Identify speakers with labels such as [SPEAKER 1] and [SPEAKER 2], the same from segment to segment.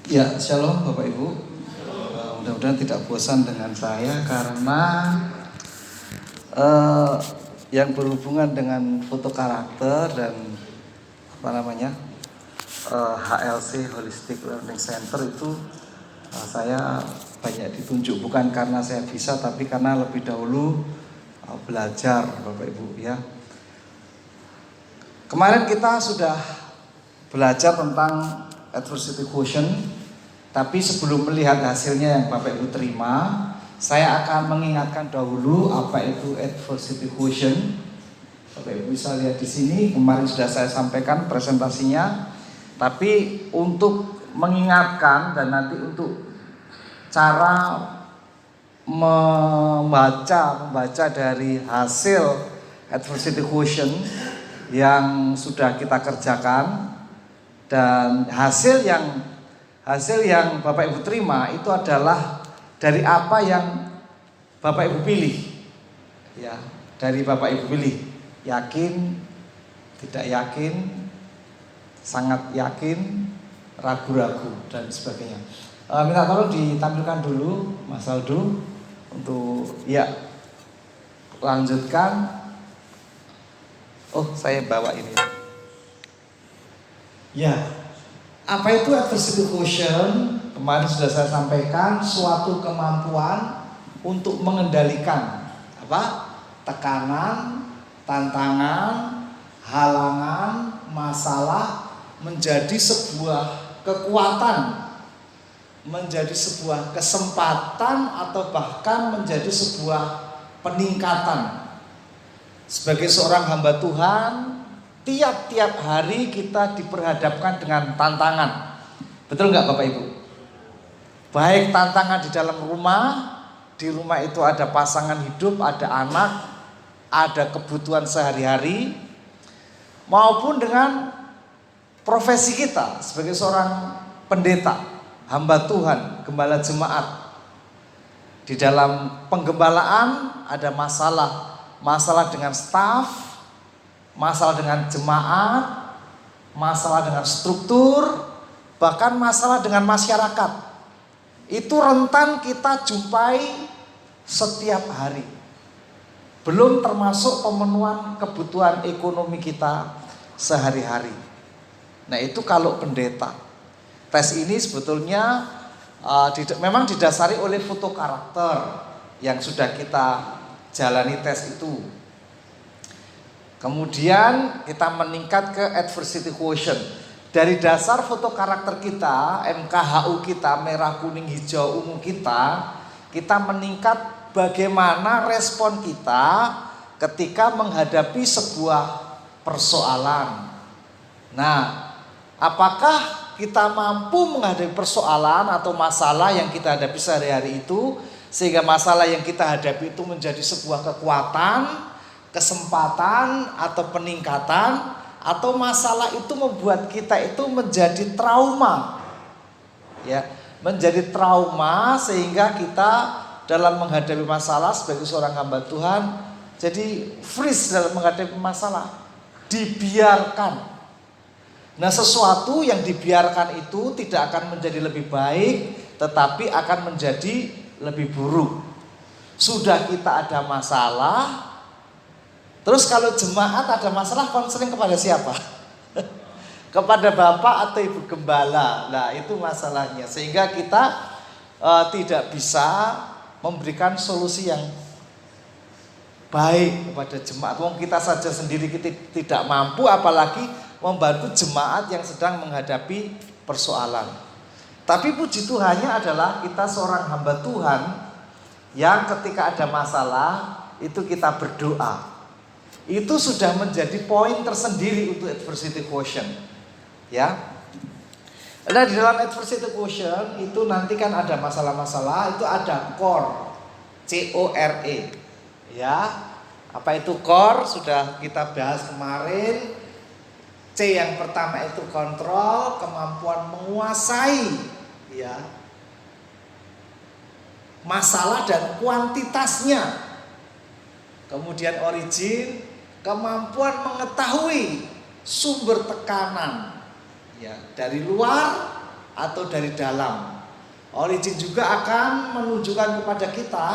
[SPEAKER 1] Ya, shalom Bapak Ibu. Mudah-mudahan tidak bosan dengan saya karena yang berhubungan dengan foto karakter dan HLC Holistic Learning Center itu saya banyak ditunjuk, bukan karena saya bisa, tapi karena lebih dahulu belajar Bapak Ibu ya. Kemarin kita sudah belajar tentang adversity quotient, tapi sebelum melihat hasilnya yang Bapak Ibu terima, saya akan mengingatkan dahulu apa itu adversity quotient. Bapak Ibu bisa lihat di sini, kemarin sudah saya sampaikan presentasinya, tapi untuk mengingatkan dan nanti untuk cara membaca dari hasil adversity quotient yang sudah kita kerjakan, dan hasil yang Bapak Ibu terima itu adalah dari apa yang Bapak Ibu pilih, ya, dari Bapak Ibu pilih, yakin, tidak yakin, sangat yakin, ragu-ragu dan sebagainya. Minta tolong ditampilkan dulu Mas Aldo untuk lanjutkan. Oh, saya bawa ini. Ya, apa itu adversity quotient? Kemarin sudah saya sampaikan, suatu kemampuan untuk mengendalikan tekanan, tantangan, halangan, masalah menjadi sebuah kekuatan, menjadi sebuah kesempatan, atau bahkan menjadi sebuah peningkatan. Sebagai seorang hamba Tuhan, tiap-tiap hari kita diperhadapkan dengan tantangan. Betul nggak Bapak Ibu? Baik tantangan di dalam rumah, di rumah itu ada pasangan hidup, ada anak, ada kebutuhan sehari-hari, maupun dengan profesi kita sebagai seorang pendeta, hamba Tuhan, gembala jemaat. Di dalam penggembalaan ada masalah dengan staf, masalah dengan jemaat, masalah dengan struktur, bahkan masalah dengan masyarakat. Itu rentan kita jumpai setiap hari. Belum termasuk pemenuhan kebutuhan ekonomi kita sehari-hari. Nah, itu kalau pendeta. Tes ini sebetulnya memang didasari oleh foto karakter yang sudah kita jalani tes itu. Kemudian kita meningkat ke adversity quotient. Dari dasar foto karakter kita, MKHU kita, merah, kuning, hijau, ungu kita meningkat bagaimana respon kita ketika menghadapi sebuah persoalan. Nah, apakah kita mampu menghadapi persoalan atau masalah yang kita hadapi sehari-hari itu, sehingga masalah yang kita hadapi itu menjadi sebuah kekuatan, kesempatan, atau peningkatan, atau masalah itu membuat kita itu menjadi trauma, ya, menjadi trauma sehingga kita dalam menghadapi masalah sebagai seorang hamba Tuhan jadi freeze dalam menghadapi masalah, dibiarkan. Nah, sesuatu yang dibiarkan itu tidak akan menjadi lebih baik, tetapi akan menjadi lebih buruk. Sudah kita ada masalah, terus kalau jemaat ada masalah, konseling kepada siapa? Kepada Bapak atau Ibu Gembala. Nah, itu masalahnya. Sehingga kita tidak bisa memberikan solusi yang baik kepada jemaat. Wong kita saja sendiri kita tidak mampu, apalagi membantu jemaat yang sedang menghadapi persoalan. Tapi puji Tuhannya adalah kita seorang hamba Tuhan yang ketika ada masalah itu kita berdoa. Itu sudah menjadi poin tersendiri untuk adversity quotient, ya. Nah, di dalam adversity quotient itu nanti kan ada masalah-masalah, itu ada core, CORE, ya. Apa itu core? Sudah kita bahas kemarin. C yang pertama itu kontrol, kemampuan menguasai, ya, masalah dan kuantitasnya. Kemudian origin, kemampuan mengetahui sumber tekanan, ya, dari luar atau dari dalam. Origin juga akan menunjukkan kepada kita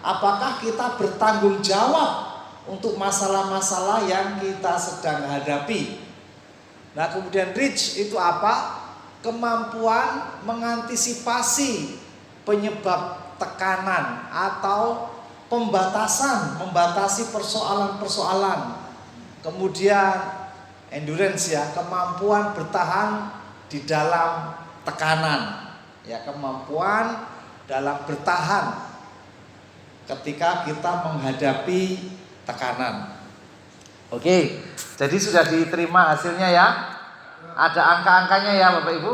[SPEAKER 1] apakah kita bertanggung jawab untuk masalah-masalah yang kita sedang hadapi. Nah, kemudian reach itu apa? Kemampuan mengantisipasi penyebab tekanan atau membatasi persoalan-persoalan. Kemudian endurance ya, kemampuan bertahan di dalam tekanan. Ya, kemampuan dalam bertahan ketika kita menghadapi tekanan. Oke, jadi sudah diterima hasilnya ya. Ada angka-angkanya ya Bapak Ibu.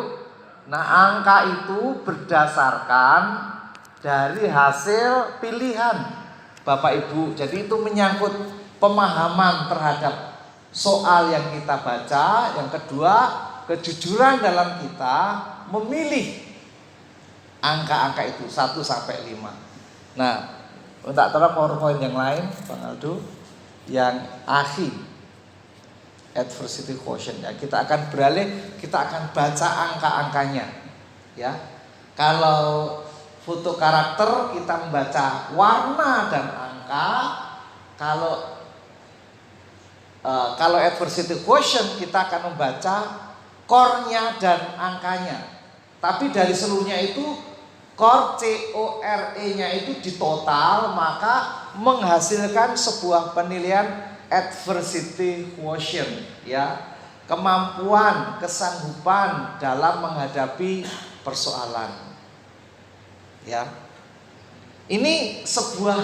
[SPEAKER 1] Nah, angka itu berdasarkan dari hasil pilihan Bapak Ibu. Jadi itu menyangkut pemahaman terhadap soal yang kita baca. Yang kedua, kejujuran dalam kita memilih angka-angka itu 1 sampai 5. Nah, tak tolong PowerPoint yang lain, Bang Aldo, yang akhir adversity quotient ya. Kita akan beralih, kita akan baca angka-angkanya. Ya, kalau foto karakter kita membaca warna dan angka. Kalau adversity quotient kita akan membaca core-nya dan angkanya. Tapi dari seluruhnya itu core CORE-nya itu ditotal, maka menghasilkan sebuah penilaian adversity quotient ya, kemampuan, kesanggupan dalam menghadapi persoalan. Ya. Ini sebuah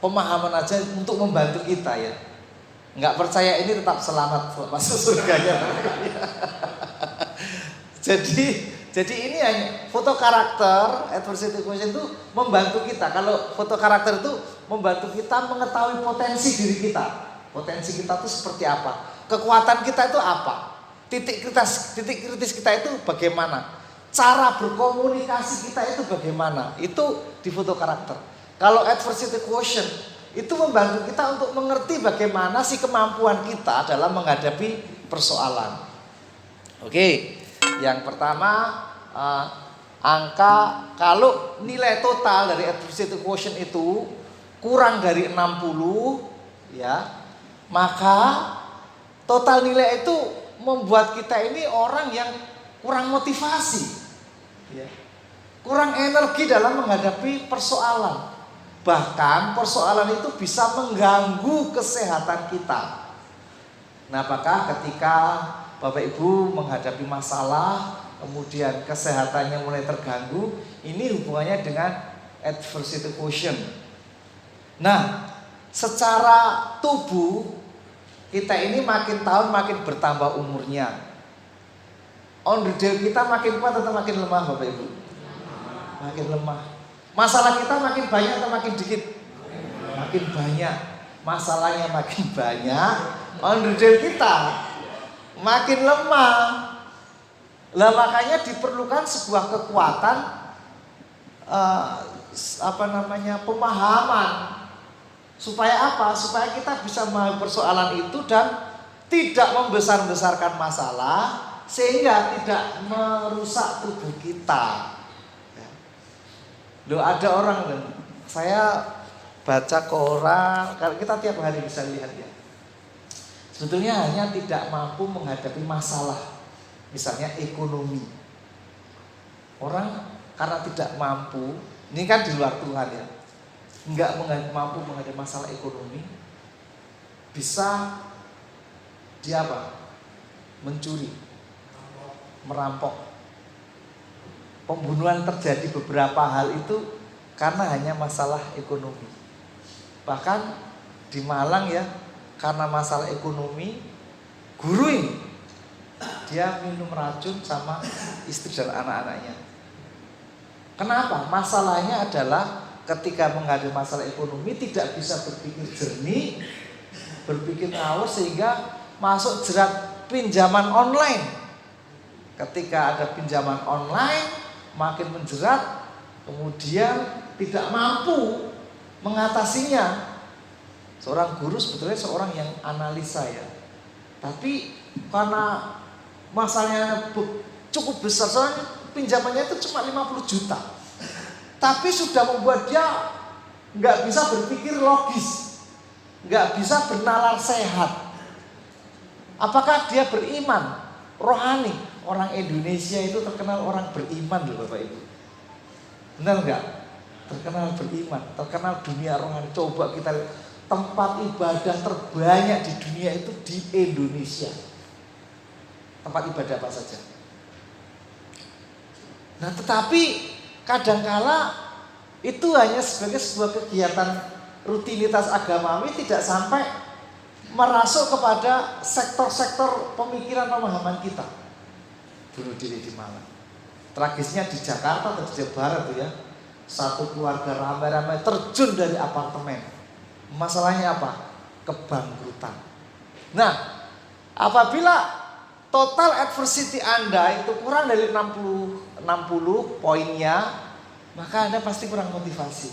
[SPEAKER 1] pemahaman aja untuk membantu kita ya. Enggak percaya ini tetap selamat masuk surganya. Jadi ini hanya foto karakter adversity quotient itu membantu kita. Kalau foto karakter itu membantu kita mengetahui potensi diri kita. Potensi kita itu seperti apa? Kekuatan kita itu apa? Titik kritis kita itu bagaimana? Cara berkomunikasi kita itu bagaimana? Itu di foto karakter. Kalau adversity quotient itu membantu kita untuk mengerti bagaimana sih kemampuan kita dalam menghadapi persoalan. Oke. Yang pertama, angka kalau nilai total dari adversity quotient itu kurang dari 60 ya, maka total nilai itu membuat kita ini orang yang kurang motivasi ya, kurang energi dalam menghadapi persoalan. Bahkan persoalan itu bisa mengganggu kesehatan kita. Nah, apakah ketika Bapak Ibu menghadapi masalah, kemudian kesehatannya mulai terganggu, ini hubungannya dengan adversity quotient. Nah, secara tubuh kita ini makin tahun makin bertambah umurnya. Onderdil kita makin kuat atau makin lemah Bapak Ibu? Makin lemah. Masalah kita makin banyak atau makin dikit? Makin banyak. Masalahnya makin banyak, onderdil kita makin lemah. Lah makanya diperlukan sebuah kekuatan pemahaman. Supaya apa? Supaya kita bisa memahami persoalan itu dan tidak membesar-besarkan masalah sehingga tidak merusak tubuh kita. Loh, ada orang, saya baca koran, kalau kita tiap hari bisa lihat ya. Sebetulnya hanya tidak mampu menghadapi masalah, misalnya ekonomi. Orang karena tidak mampu, ini kan di luar Tuhan ya, nggak mampu menghadapi masalah ekonomi, bisa dia apa? Mencuri, merampok. Pembunuhan terjadi beberapa hal itu karena hanya masalah ekonomi. Bahkan di Malang ya, karena masalah ekonomi, guru ini dia minum racun sama istri dan anak-anaknya. Kenapa? Masalahnya adalah ketika menghadapi masalah ekonomi tidak bisa berpikir jernih, berpikir ngawur sehingga masuk jerat pinjaman online. Ketika ada pinjaman online makin menjerat, kemudian tidak mampu mengatasinya. Seorang guru sebetulnya seorang yang analisa ya, tapi karena masalahnya cukup besar, soalnya pinjamannya itu cuma 50 juta. Tapi sudah membuat dia nggak bisa berpikir logis, nggak bisa bernalar sehat. Apakah dia beriman rohani? Orang Indonesia itu terkenal orang beriman loh Bapak Ibu. Benar nggak? Terkenal beriman, terkenal dunia rohani. Coba kita lihat, tempat ibadah terbanyak di dunia itu di Indonesia. Tempat ibadah apa saja. Nah tetapi kadangkala itu hanya sebagai sebuah kegiatan rutinitas agamawi, tidak sampai merasuk kepada sektor-sektor pemikiran pemahaman kita. Bunuh diri di Malang. Tragisnya di Jakarta atau di Jawa Barat tuh ya, satu keluarga ramai-ramai terjun dari apartemen. Masalahnya apa? Kebangkrutan. Nah, apabila total adversity Anda itu kurang dari 60 poinnya, maka Anda pasti kurang motivasi.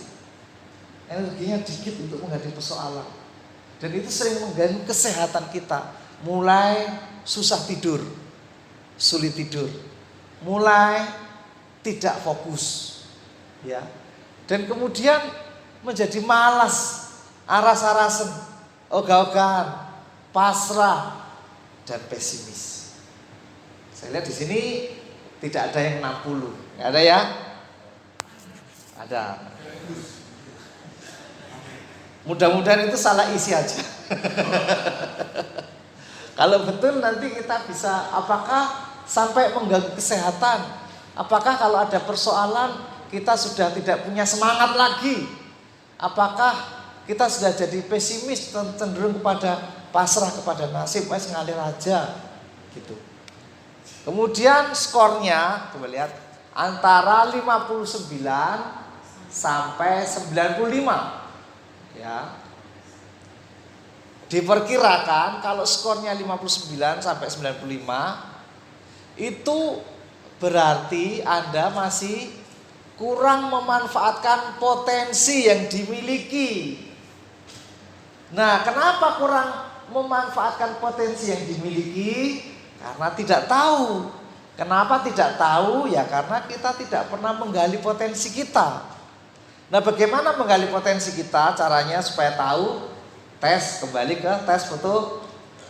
[SPEAKER 1] Energinya dikit untuk menghadapi persoalan. Dan itu sering mengganggu kesehatan kita. Mulai susah tidur, sulit tidur, mulai tidak fokus, ya. Dan kemudian menjadi malas, aras-arasan, ogah-ogahan, pasrah, dan pesimis. Saya lihat di sini tidak ada yang 60, nggak ada ya? Ada. Mudah-mudahan itu salah isi aja. Kalau betul nanti kita bisa, apakah sampai mengganggu kesehatan? Apakah kalau ada persoalan kita sudah tidak punya semangat lagi? Apakah kita sudah jadi pesimis, cenderung kepada pasrah kepada nasib, wes ngalir aja gitu. Kemudian skornya, coba lihat, antara 59 sampai 95. Ya. Diperkirakan kalau skornya 59 sampai 95 itu berarti Anda masih kurang memanfaatkan potensi yang dimiliki. Nah, kenapa kurang memanfaatkan potensi yang dimiliki? Karena tidak tahu. Kenapa tidak tahu? Ya karena kita tidak pernah menggali potensi kita. Nah, bagaimana menggali potensi kita? Caranya supaya tahu, tes, kembali ke tes foto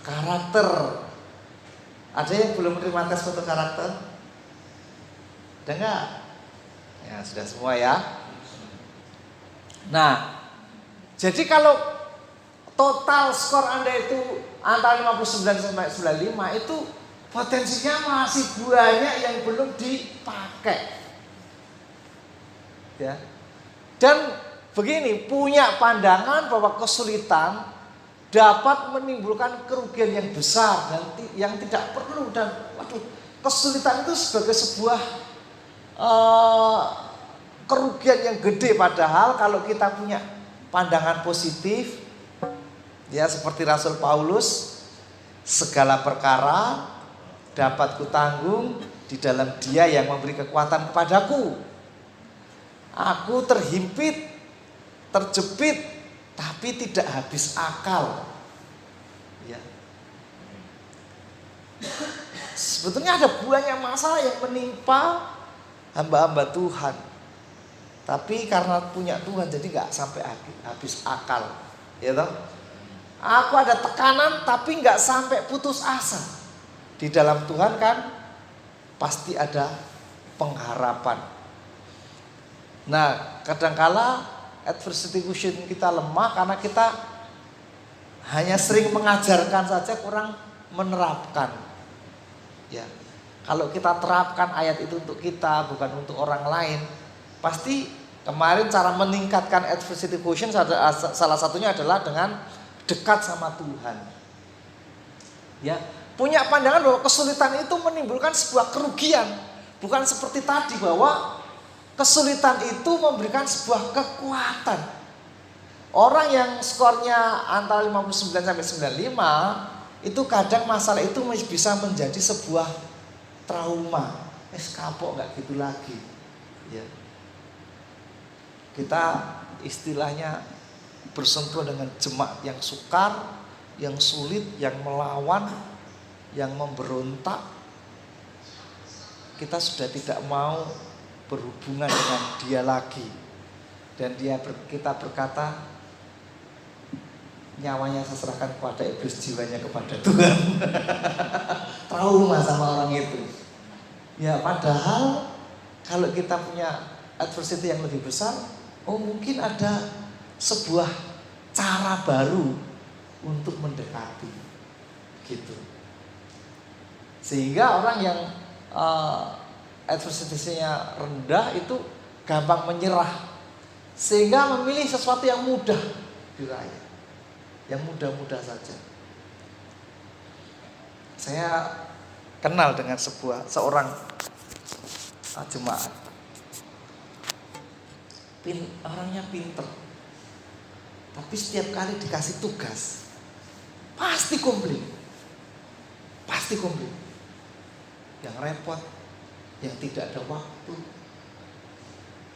[SPEAKER 1] karakter. Ada yang belum menerima tes foto karakter? Ada nggak? Ya sudah semua ya. Nah, jadi kalau total skor Anda itu antara 59 sampai 95 itu potensinya masih banyak yang belum dipakai. Ya. Dan begini, punya pandangan bahwa kesulitan dapat menimbulkan kerugian yang besar dan yang tidak perlu, dan kesulitan itu sebagai sebuah kerugian yang gede, padahal kalau kita punya pandangan positif, ya seperti Rasul Paulus, segala perkara dapat kutanggung di dalam Dia yang memberi kekuatan kepadaku. Aku terhimpit, terjepit, tapi tidak habis akal. Ya. Sebetulnya ada banyak masalah yang menimpa hamba-hamba Tuhan, tapi karena punya Tuhan jadi nggak sampai habis akal, ya toh? Aku ada tekanan tapi nggak sampai putus asa. Di dalam Tuhan kan pasti ada pengharapan. Nah, kadangkala adversity quotient kita lemah karena kita hanya sering mengajarkan saja, kurang menerapkan. Ya, kalau kita terapkan ayat itu untuk kita, bukan untuk orang lain, pasti kemarin cara meningkatkan adversity quotient salah satunya adalah dengan dekat sama Tuhan. Ya, punya pandangan bahwa kesulitan itu menimbulkan sebuah kerugian, bukan seperti tadi bahwa kesulitan itu memberikan sebuah kekuatan. Orang yang skornya antara 59 sampai 95 itu kadang masalah itu bisa menjadi sebuah trauma. Kapok nggak gitu lagi. Ya. Kita istilahnya bersentuhan dengan jemaat yang sukar, yang sulit, yang melawan, yang memberontak. kita sudah tidak mau berhubungan dengan dia lagi, dan kita berkata, nyawanya saya serahkan kepada iblis, jiwanya kepada Tuhan. Trauma sama orang itu. Ya padahal kalau kita punya adversity yang lebih besar, mungkin ada sebuah cara baru untuk mendekati, gitu. Sehingga orang yang adversity-nya rendah itu gampang menyerah, sehingga memilih sesuatu yang mudah diraih, yang mudah-mudah saja. Saya kenal dengan seorang jemaat, orangnya pinter, tapi setiap kali dikasih tugas pasti komplain, yang repot, yang tidak ada waktu,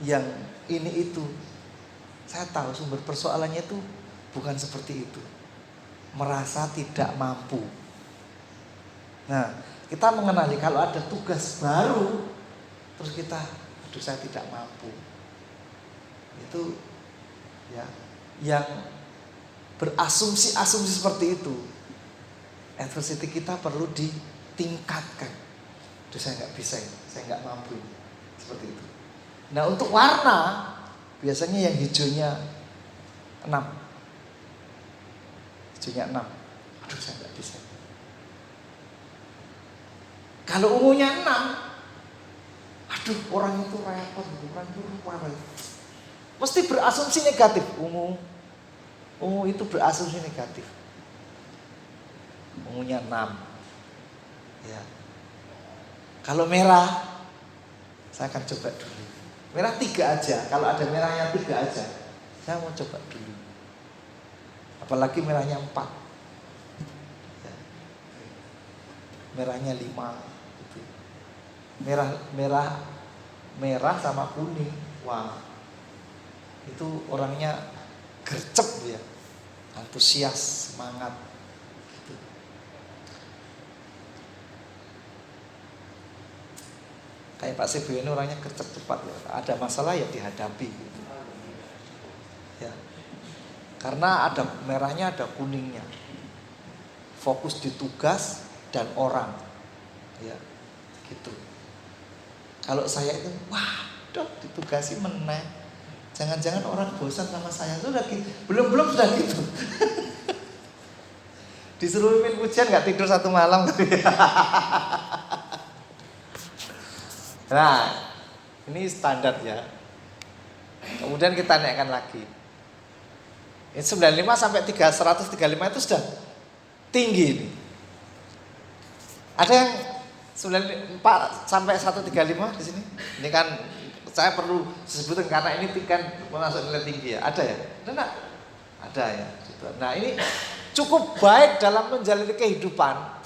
[SPEAKER 1] yang ini itu. Saya tahu sumber persoalannya itu bukan seperti itu, merasa tidak mampu. Nah, kita mengenali kalau ada tugas baru, terus kita, aduh saya tidak mampu. Itu ya, yang berasumsi seperti itu, adversity kita perlu ditingkatkan. Aduh saya nggak bisa, saya nggak mampu, seperti itu. Nah untuk warna, biasanya yang hijaunya 6. Hijaunya 6. Aduh saya nggak bisa. Kalau ungunya 6, aduh orang itu repot, orang itu parah. Mesti berasumsi negatif. Ungu itu berasumsi negatif. Ungunya 6. Ya. Kalau merah, saya akan coba dulu. Merah 3 aja. Kalau ada merahnya 3 aja, saya mau coba dulu. Apalagi merahnya 4. Ya. Merahnya 5. Gitu. Merah sama kuning. Wah, itu orangnya gercep ya, antusias, semangat. Gitu. Kayak Pak Sibu ini orangnya gercep cepat ya. Ada masalah ya dihadapi. Gitu. Ya. Karena ada merahnya, ada kuningnya. Fokus di tugas dan orang. Ya, gitu. Kalau saya itu, waduh, ditugasi meneh. Jangan-jangan orang bosan sama saya. Sudah gitu. Belum sudah gitu. Disuruh mimpin ujian nggak tidur 1 malam. Nah, ini standar ya. Kemudian kita naikkan lagi. Ini 95 sampai 135 itu sudah tinggi ini. Ada yang 94 sampai 135 di sini. Ini kan saya perlu sebutin karena ini kan masuk nilai tinggi ya. Ada ya? Ada ya. Nah, ini cukup baik dalam menjalani kehidupan.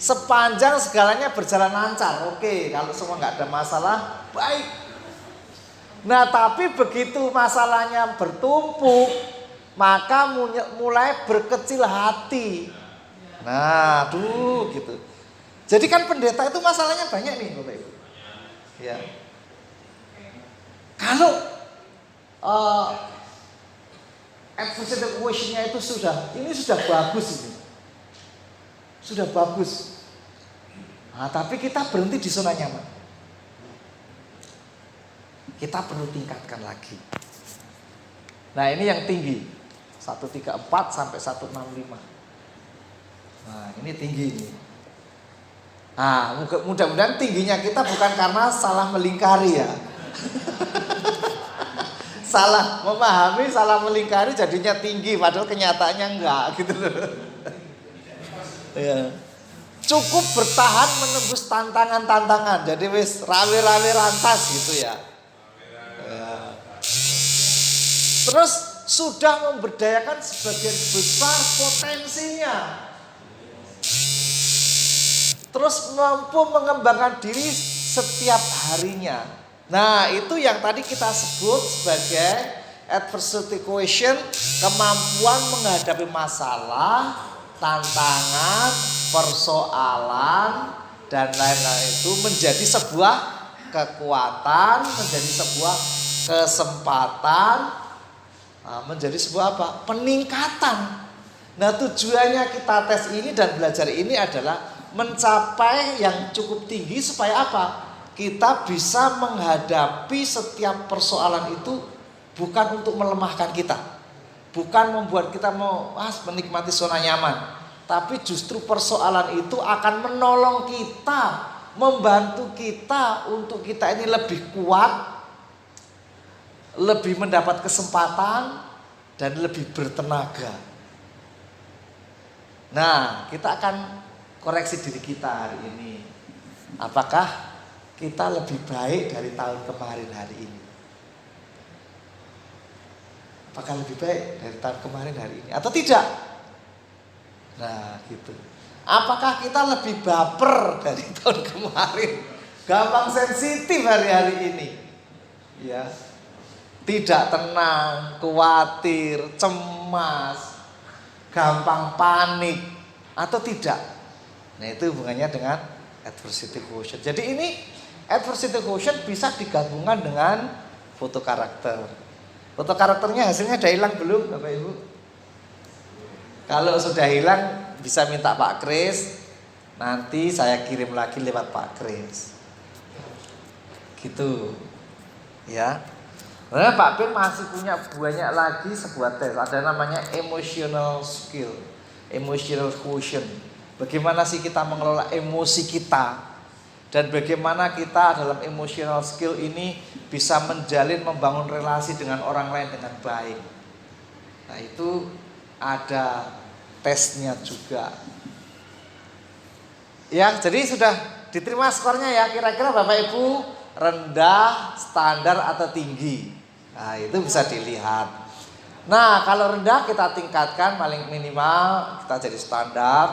[SPEAKER 1] Sepanjang segalanya berjalan lancar, oke. Kalau semua nggak ada masalah, baik. Nah, tapi begitu masalahnya bertumpuk, maka mulai berkecil hati. Nah, gitu. Jadi kan pendeta itu masalahnya banyak nih, Bapak Ibu. Ya. Kalau adversity equation-nya itu sudah bagus ini. Sudah bagus. Nah, tapi kita berhenti di zona nyaman. Kita perlu tingkatkan lagi. Nah, ini yang tinggi. 134 sampai 165. Nah, ini tinggi ini. Nah, mudah-mudahan tingginya kita bukan karena salah melingkari ya. Salah memahami, salah melingkari jadinya tinggi padahal kenyataannya enggak gitu loh. Ya. Cukup bertahan menembus tantangan-tantangan. Jadi wis rawe-rawe rantas gitu ya. Terus sudah memberdayakan sebagian besar potensinya. Terus mampu mengembangkan diri setiap harinya. Nah, itu yang tadi kita sebut sebagai adversity quotient, kemampuan menghadapi masalah, tantangan, persoalan dan lain-lain itu menjadi sebuah kekuatan, menjadi sebuah kesempatan, menjadi sebuah apa? Peningkatan. Nah, tujuannya kita tes ini dan belajar ini adalah mencapai yang cukup tinggi supaya apa? Kita bisa menghadapi setiap persoalan itu bukan untuk melemahkan kita, bukan membuat kita mau menikmati zona nyaman, tapi justru persoalan itu akan menolong kita, membantu kita untuk kita ini lebih kuat, lebih mendapat kesempatan, dan lebih bertenaga. Nah, kita akan koreksi diri kita hari ini. Apakah kita lebih baik dari tahun kemarin hari ini? Apakah lebih baik dari tahun kemarin hari ini atau tidak? Nah, gitu. Apakah kita lebih baper dari tahun kemarin? Gampang sensitif hari-hari ini. Ya. Tidak tenang, khawatir, cemas, gampang panik atau tidak? Nah, itu hubungannya dengan adversity quotient. Jadi ini adversity quotient bisa digabungkan dengan foto karakter. Foto karakternya hasilnya udah hilang belum, Bapak Ibu? Kalau sudah hilang bisa minta Pak Kris, nanti saya kirim lagi lewat Pak Kris. Gitu. Ya. Nah, Pak Pin masih punya banyak lagi sebuah tes. Ada namanya emotional skill, emotional quotient. Bagaimana sih kita mengelola emosi kita, dan bagaimana kita dalam emotional skill ini bisa menjalin, membangun relasi dengan orang lain dengan baik. Nah, itu ada tesnya juga. Ya, jadi sudah diterima skornya ya. Kira-kira Bapak Ibu rendah, standar atau tinggi? Nah, itu bisa dilihat. Nah, kalau rendah kita tingkatkan paling minimal kita jadi standar.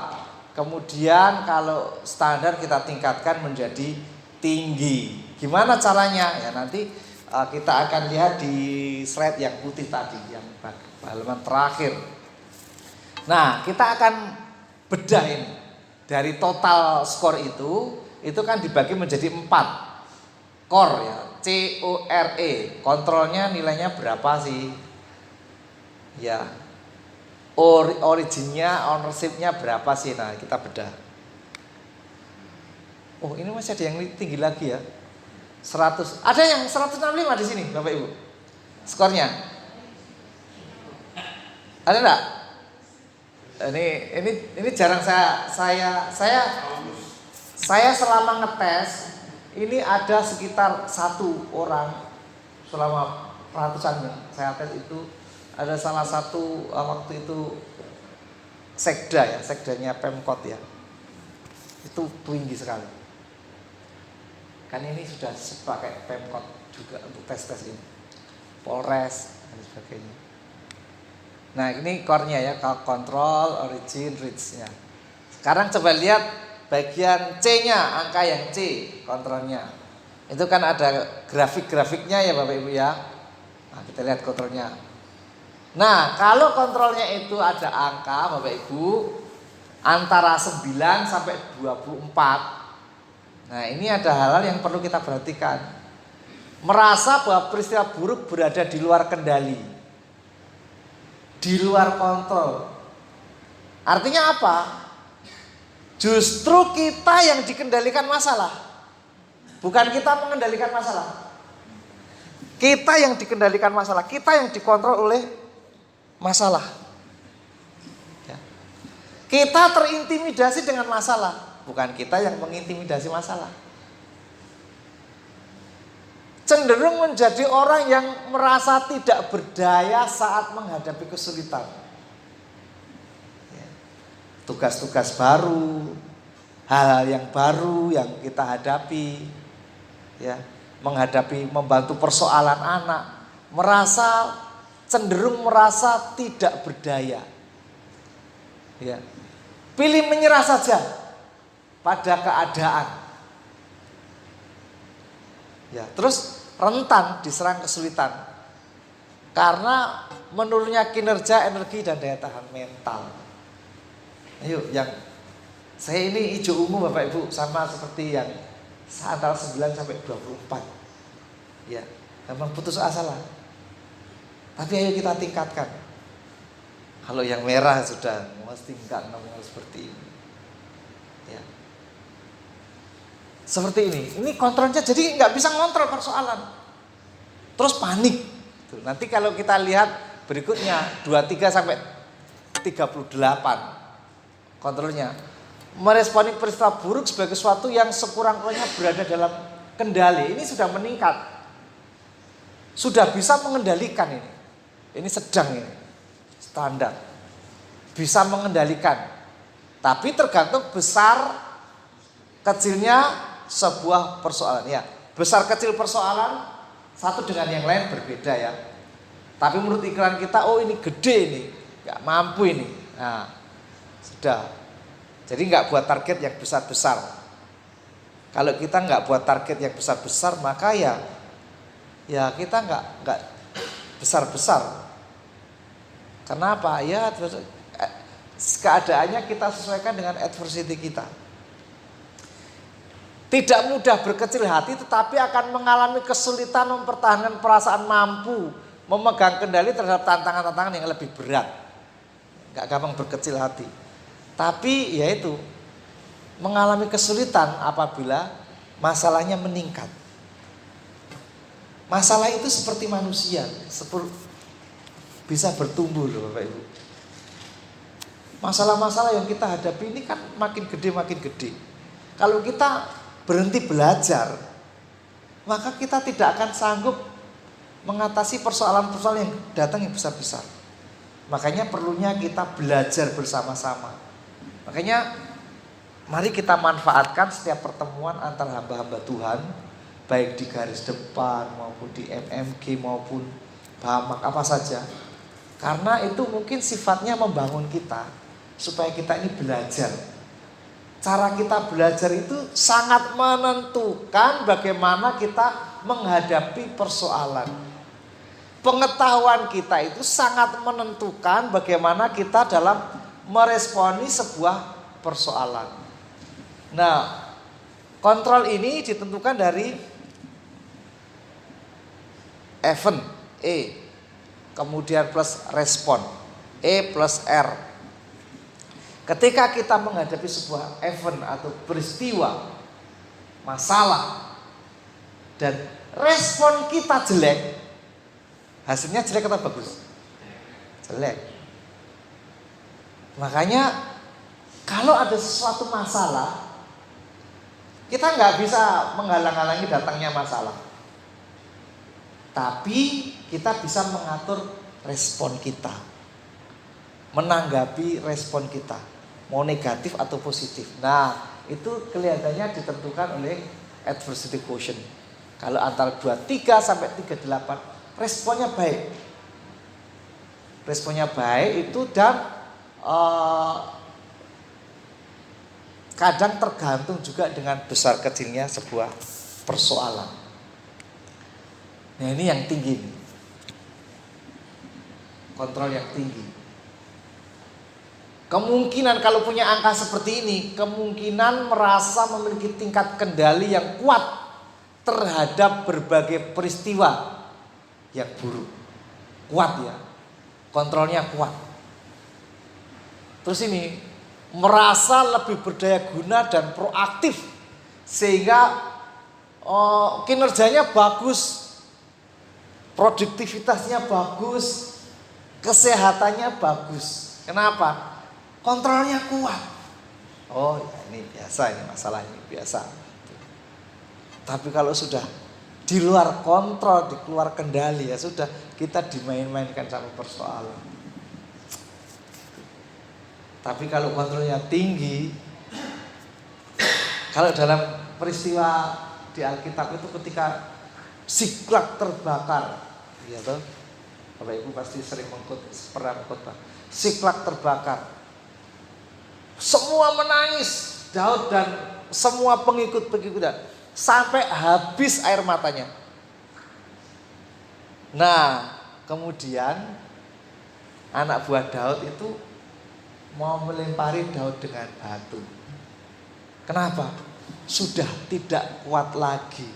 [SPEAKER 1] Kemudian kalau standar kita tingkatkan menjadi tinggi. Gimana caranya? Ya nanti kita akan lihat di slide yang putih tadi, yang halaman terakhir. Nah, kita akan bedahin dari total skor itu kan dibagi menjadi 4 core ya, CORE. Kontrolnya nilainya berapa sih? Ya. Originnya, ownershipnya berapa sih? Nah, kita bedah. Oh, ini masih ada yang tinggi lagi ya. 100. Ada yang 165 di sini, Bapak Ibu. Skornya. Ada enggak? Ini jarang saya selama ngetes ini ada sekitar 1 orang selama ratusan saya tes itu. Ada salah satu waktu itu sekdanya Pemkot ya. Itu tinggi sekali. Kan ini sudah pakai Pemkot juga untuk tes-tes ini. Polres dan sebagainya. Nah, ini core-nya ya, control, origin, reach-nya. Sekarang coba lihat bagian C-nya, angka yang C, kontrolnya. Itu kan ada grafik-grafiknya ya Bapak Ibu ya. Nah, kita lihat kontrolnya. Nah, kalau kontrolnya itu ada angka Bapak Ibu antara 9 sampai 24. Nah, ini ada hal-hal yang perlu kita perhatikan. Merasa bahwa peristiwa buruk berada di luar kendali, di luar kontrol. Artinya apa? Justru kita yang dikendalikan masalah, bukan kita mengendalikan masalah. Kita yang dikendalikan masalah, kita yang dikontrol oleh masalah. Ya. Kita terintimidasi dengan masalah, bukan kita yang mengintimidasi masalah. Cenderung menjadi orang yang merasa tidak berdaya saat menghadapi kesulitan. Ya. Tugas-tugas baru, hal-hal yang baru yang kita hadapi, ya, membantu persoalan anak, cenderung merasa tidak berdaya. Ya. Pilih menyerah saja pada keadaan. Ya, terus rentan diserang kesulitan karena menurunnya kinerja, energi dan daya tahan mental. Ayo, yang Saya ini hijau ungu Bapak Ibu, sama seperti yang antara 9 sampai 24. Ya, memang putus asa lah. Tapi ayo kita tingkatkan. Kalau yang merah sudah mesti enggak ngomong seperti ini. Ya. Seperti ini. Ini kontrolnya jadi nggak bisa ngontrol persoalan. Terus panik. Tuh, nanti kalau kita lihat berikutnya 23 sampai 38 kontrolnya. Meresponi peristiwa buruk sebagai sesuatu yang sekurang-kurangnya berada dalam kendali. Ini sudah meningkat. Sudah bisa mengendalikan ini. Ini sedang ini. Standar. Bisa mengendalikan. Tapi tergantung besar kecilnya sebuah persoalan. Ya, besar kecil persoalan satu dengan yang lain berbeda ya. Tapi menurut iklan kita, oh ini gede ini. Gak mampu ini. Nah, sudah. Jadi nggak buat target yang besar-besar. Kalau kita nggak buat target yang besar-besar, maka ya kita nggak besar-besar. Kenapa? Ya keadaannya kita sesuaikan dengan adversity kita. Tidak mudah berkecil hati, tetapi akan mengalami kesulitan mempertahankan perasaan mampu memegang kendali terhadap tantangan-tantangan yang lebih berat. Nggak gampang berkecil hati. Tapi yaitu mengalami kesulitan apabila masalahnya meningkat. Masalah itu seperti manusia, bisa bertumbuh loh Bapak Ibu. Masalah-masalah yang kita hadapi ini kan makin gede. Kalau kita berhenti belajar, maka kita tidak akan sanggup mengatasi persoalan-persoalan yang datang yang besar-besar. Makanya perlunya kita belajar bersama-sama. Makanya mari kita manfaatkan setiap pertemuan antara hamba-hamba Tuhan, baik di garis depan maupun di MMG maupun Bahamak apa saja. Karena itu mungkin sifatnya membangun kita supaya kita ini belajar. Cara kita belajar itu sangat menentukan bagaimana kita menghadapi persoalan. Pengetahuan kita itu sangat menentukan bagaimana kita dalam meresponi sebuah persoalan. Nah, kontrol ini ditentukan dari event E, kemudian plus respon E plus R. Ketika kita menghadapi sebuah event atau peristiwa, masalah, dan respon kita jelek, hasilnya jelek atau bagus? Jelek. Makanya kalau ada sesuatu masalah, kita nggak bisa menghalang-halangi datangnya masalah. Tapi kita bisa mengatur respon kita, menanggapi respon kita, mau negatif atau positif. Nah, itu kelihatannya ditentukan oleh adversity quotient. Kalau antara 23 sampai 38, responnya baik. Responnya baik itu dan kadang tergantung juga dengan besar kecilnya sebuah persoalan. Nah, ini yang tinggi, kontrol yang tinggi. Kemungkinan kalau punya angka seperti ini, kemungkinan merasa memiliki tingkat kendali yang kuat terhadap berbagai peristiwa yang buruk. Kuat ya, kontrolnya kuat. Terus ini merasa lebih berdaya guna dan proaktif sehingga kinerjanya bagus, produktivitasnya bagus, kesehatannya bagus. Kenapa? Kontrolnya kuat. Oh ya, ini biasa, ini masalah ini biasa. Tapi kalau sudah di luar kontrol, di luar kendali, ya sudah, kita dimain-mainkan sama persoalan. Tapi kalau kontrolnya tinggi, kalau dalam peristiwa di Alkitab itu ketika Siklak terbakar, ya toh, Bapak Ibu pasti sering pernah mengkhotbah. Siklak terbakar, semua menangis, Daud dan semua pengikut-pengikutnya, sampai habis air matanya. Nah, kemudian anak buah Daud itu mau melempari Daud dengan batu. Kenapa? Sudah tidak kuat lagi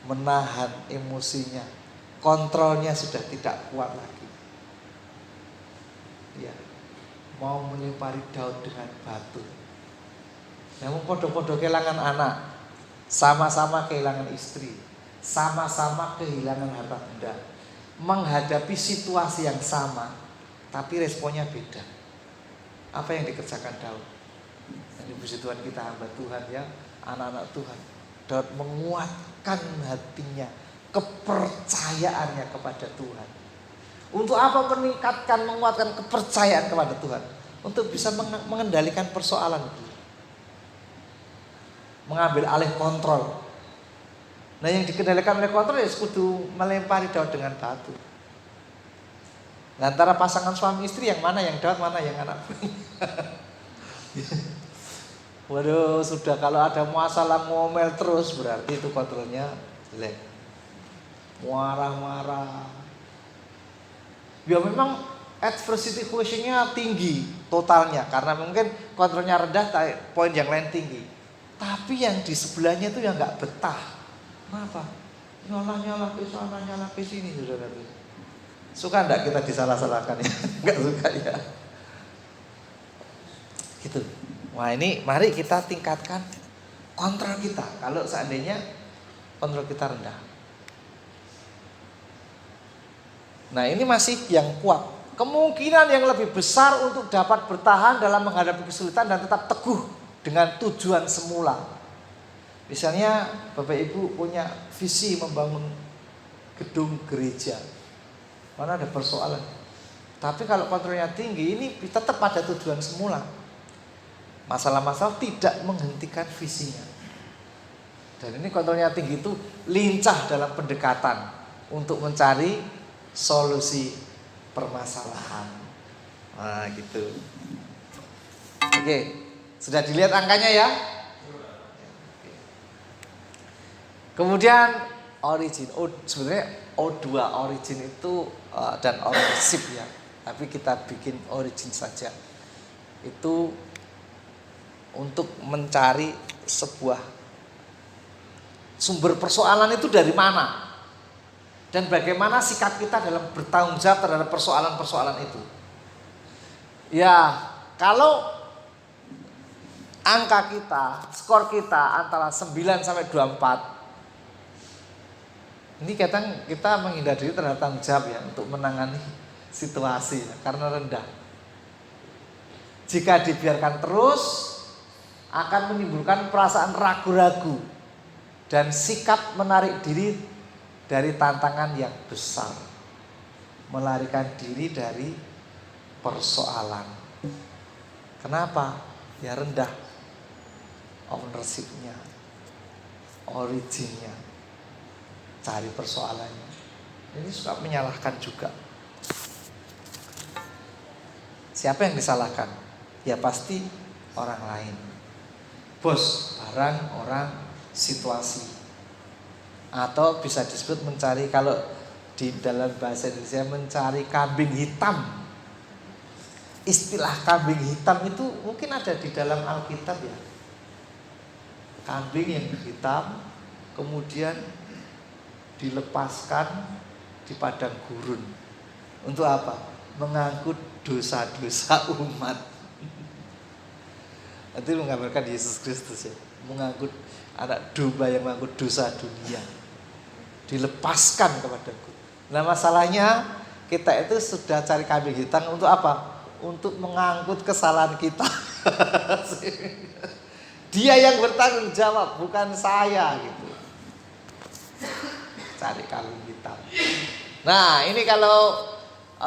[SPEAKER 1] menahan emosinya. Kontrolnya sudah tidak kuat lagi. Ya, mau melempari Daud dengan batu. Namun podo-podo kehilangan anak, sama-sama kehilangan istri, sama-sama kehilangan harta benda, menghadapi situasi yang sama, tapi responnya beda. Apa yang dikerjakan Daud? Dan puji Tuhan, kita hamba Tuhan ya, anak-anak Tuhan. Daud menguatkan hatinya, kepercayaannya kepada Tuhan. Untuk apa meningkatkan, menguatkan kepercayaan kepada Tuhan? Untuk bisa mengendalikan persoalan itu, mengambil alih kontrol. Nah, yang dikendalikan oleh kontrol ya sekutu melempari Daud dengan batu. Nah, antara pasangan suami istri yang mana yang Daud, mana yang anak? Waduh, sudah kalau ada masalah ngomel terus berarti itu kontrolnya jelek. Marah-marah. Ya memang adversity quotient-nya tinggi totalnya karena mungkin kontrolnya rendah, poin yang lain tinggi. Tapi yang di sebelahnya itu yang nggak betah. Kenapa? Nyolah-nyolah ke sana, nyolah ke sini, saudara. Suka enggak kita disalah-salahkan ya? Enggak suka ya. Gitu. Wah, ini mari kita tingkatkan kontrol kita. Kalau seandainya kontrol kita rendah. Nah, ini masih yang kuat. Kemungkinan yang lebih besar untuk dapat bertahan dalam menghadapi kesulitan dan tetap teguh dengan tujuan semula. Misalnya Bapak Ibu punya visi membangun gedung gereja, mana ada persoalan. Tapi kalau kontrolnya tinggi, ini tetap pada tujuan semula. Masalah-masalah tidak menghentikan visinya. Dan ini kontrolnya tinggi itu lincah dalam pendekatan untuk mencari solusi permasalahan. Nah, gitu. Oke, sudah dilihat angkanya ya? Kemudian origin, sebenarnya O2 origin itu dan ownership ya, tapi kita bikin origin saja. Itu untuk mencari sebuah sumber persoalan itu dari mana dan bagaimana sikap kita dalam bertanggung jawab terhadap persoalan-persoalan itu. Ya, kalau angka kita, skor kita antara 9 sampai 24, ini kadang kita menghindar diri terhadap tanggung jawab ya untuk menangani situasi ya, karena rendah. Jika dibiarkan terus akan menimbulkan perasaan ragu-ragu dan sikap menarik diri dari tantangan yang besar, melarikan diri dari persoalan. Kenapa? Ya rendah ownership-nya, originnya. Cari persoalannya. Ini suka menyalahkan juga. Siapa yang disalahkan? Ya pasti orang lain. Bos, barang, orang, situasi. Atau bisa disebut mencari, kalau di dalam bahasa Indonesia mencari kambing hitam. Istilah kambing hitam itu mungkin ada di dalam Alkitab ya. Kambing yang hitam kemudian dilepaskan di padang gurun. Untuk apa? Mengangkut dosa-dosa umat. Itu menggambarkan Yesus Kristus ya, mengangkut anak domba yang mengangkut dosa dunia, dilepaskan ke padang gurun. Nah, masalahnya kita itu sudah cari kambing hitam untuk apa? Untuk mengangkut kesalahan kita. Dia yang bertanggung jawab, bukan saya gitu. Cari kambing hitam. Nah, ini kalau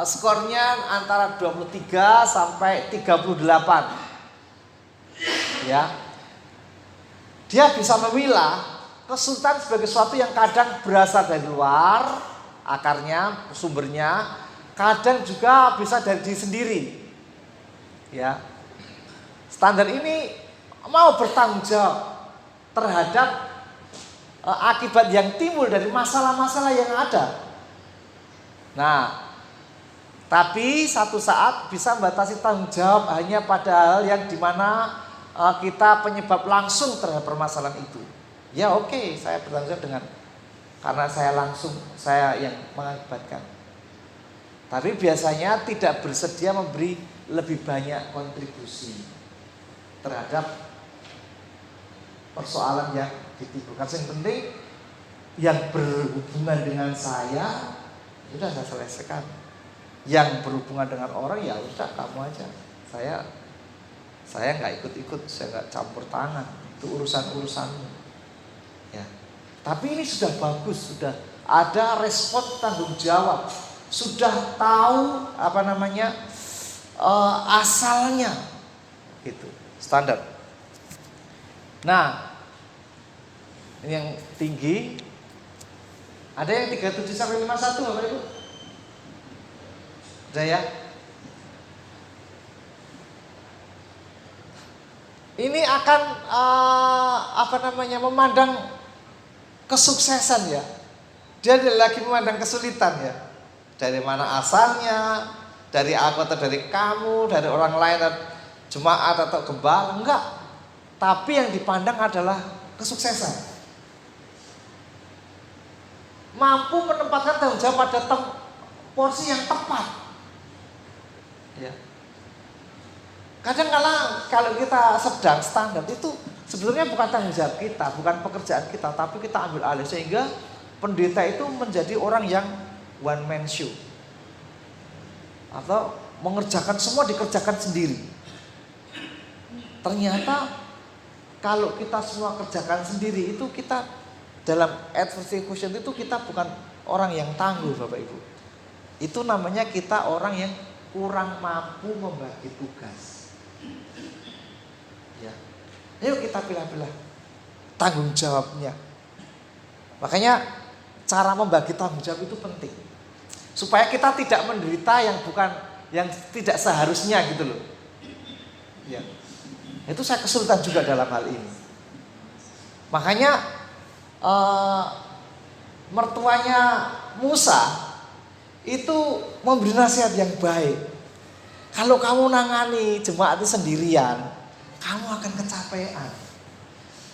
[SPEAKER 1] skornya antara 23 sampai 38. Ya. Dia bisa memilah kesulitan sebagai sesuatu yang kadang berasal dari luar, akarnya, sumbernya, kadang juga bisa dari diri sendiri. Ya. Standar ini mau bertanggung jawab terhadap akibat yang timbul dari masalah-masalah yang ada. Nah, tapi satu saat bisa membatasi tanggung jawab hanya pada hal yang dimana kita penyebab langsung terhadap permasalahan itu. Ya oke, saya bertanggung jawab dengan karena saya yang mengakibatkan. Tapi biasanya tidak bersedia memberi lebih banyak kontribusi terhadap persoalan yang ditimbulkan. Yang penting yang berhubungan dengan saya sudah saya selesaikan. Yang berhubungan dengan orang ya udah kamu aja. Saya nggak ikut-ikut, saya nggak campur tangan. Itu urusan-urusanmu. Ya. Tapi ini sudah bagus, sudah ada respon tanggung jawab, sudah tahu asalnya, gitu, standar. Nah, ini yang tinggi, ada yang 37 sampai 51, Bapak Ibu? Udah ya? Ini akan memandang kesuksesan ya. Dia lagi memandang kesulitan ya. Dari mana asalnya, dari aku atau dari kamu, dari orang lain, jemaat atau gembala, enggak. Tapi yang dipandang adalah kesuksesan. Mampu menempatkan tanggung jawab pada porsi yang tepat. Ya. Kadang-kala kalau kita sedang standar itu sebenarnya bukan tanggung jawab kita, bukan pekerjaan kita, tapi kita ambil alih sehingga pendeta itu menjadi orang yang one man show atau mengerjakan semua dikerjakan sendiri. Ternyata kalau kita semua kerjakan sendiri itu kita dalam adversity quotient itu kita bukan orang yang tangguh, Bapak Ibu. Itu namanya kita orang yang kurang mampu membagi tugas. Ya. Ayo kita pilih-pilih tanggung jawabnya. Makanya cara membagi tanggung jawab itu penting. Supaya kita tidak menderita yang tidak seharusnya gitu loh. Ya. Itu saya kesulitan juga dalam hal ini. Makanya mertuanya Musa itu memberi nasihat yang baik. Kalau kamu nangani jemaat itu sendirian, kamu akan kecapean.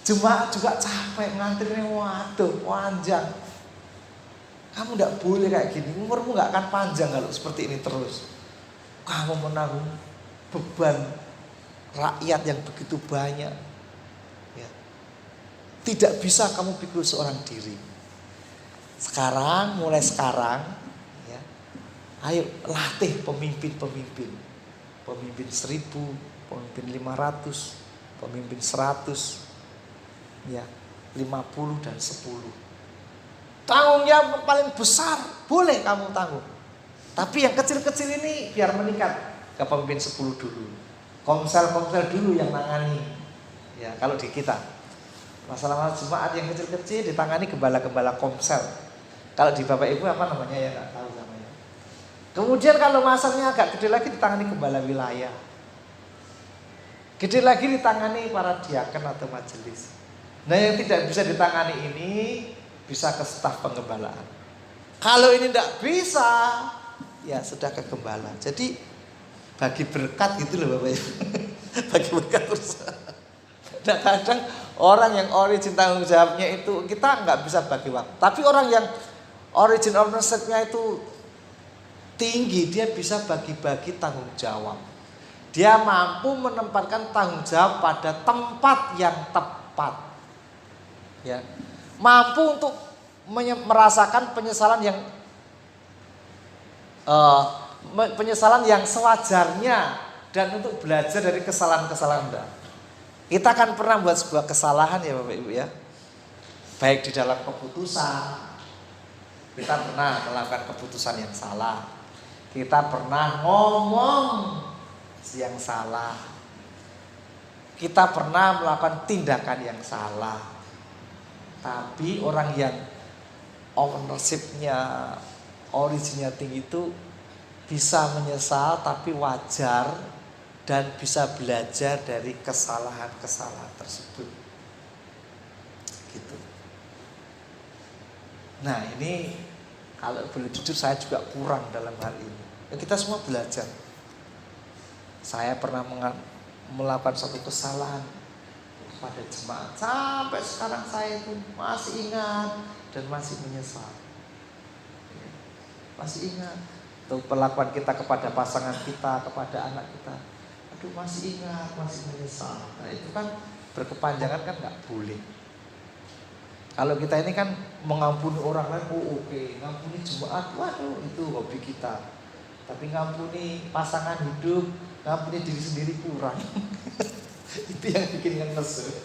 [SPEAKER 1] Jemaat juga capek, ngantrinya waduh panjang. Kamu tidak boleh kayak gini, umurmu gak akan panjang kalau seperti ini terus. Kamu menanggung beban rakyat yang begitu banyak. Ya. Tidak bisa kamu pikul seorang diri. Mulai sekarang, ya, ayo latih pemimpin-pemimpin. Pemimpin 1000, pemimpin 500, pemimpin 100, ya, 50 dan 10. Tanggung jawab paling besar boleh kamu tanggung. Tapi yang kecil-kecil ini biar meningkat ke pemimpin 10 dulu. Komsel dulu yang nangani. Ya, kalau di kita masalah jemaat yang kecil-kecil ditangani gembala-gembala komsel. Kalau di Bapak Ibu apa namanya ya nggak tahu namanya. Kemudian kalau masalahnya agak gede lagi ditangani gembala wilayah. Gede lagi ditangani para diaken atau majelis. Nah yang tidak bisa ditangani ini bisa ke staf penggembalaan. Kalau ini tidak bisa, ya sudah ke gembala. Jadi bagi berkat gitu loh Bapak Ibu. Bagi berkat terus. Nah kadang orang yang origin tanggung jawabnya itu kita nggak bisa bagi waktu. Tapi orang yang origin ownership-nya itu tinggi, dia bisa bagi-bagi tanggung jawab. Dia mampu menempatkan tanggung jawab pada tempat yang tepat. Ya. Mampu untuk merasakan penyesalan yang sewajarnya dan untuk belajar dari kesalahan-kesalahan Anda. Kita kan pernah buat sebuah kesalahan ya Bapak Ibu ya. Baik di dalam keputusan, kita pernah melakukan keputusan yang salah. Kita pernah ngomong yang salah. Kita pernah melakukan tindakan yang salah. Tapi orang yang ownership-nya, originnya tinggi itu bisa menyesal tapi wajar dan bisa belajar dari kesalahan-kesalahan tersebut. Gitu. Nah, ini kalau boleh jujur saya juga kurang dalam hal ini. Ya, kita semua belajar. Saya pernah melakukan suatu kesalahan kepada jemaat. Sampai sekarang saya itu masih ingat dan masih menyesal. Masih ingat tuh perlakuan kita kepada pasangan kita, kepada anak kita. Aduh, masih ingat, masih menyesal. Nah itu kan berkepanjangan kan nggak boleh. Kalau kita ini kan mengampuni orang lain, oh oke, ngampuni jemaat, waduh itu hobi kita. Tapi ngampuni pasangan hidup, ngampuni diri sendiri kurang. Itu yang bikin ngenes.